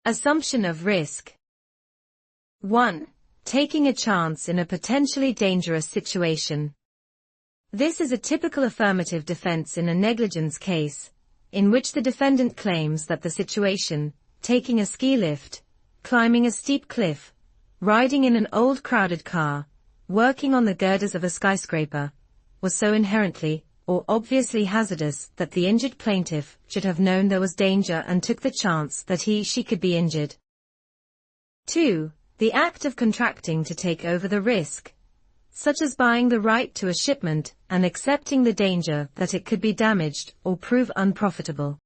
Assumption of risk. 1. Taking a chance in a potentially dangerous situation. This is a typical affirmative defense in a negligence case, in which the defendant claims that the situation, taking a ski lift, climbing a steep cliff, riding in an old crowded car, working on the girders of a skyscraper, was so inherently or obviously hazardous that the injured plaintiff should have known there was danger and took the chance that she could be injured. 2. The act of contracting to take over the risk, such as buying the right to a shipment and accepting the danger that it could be damaged or prove unprofitable.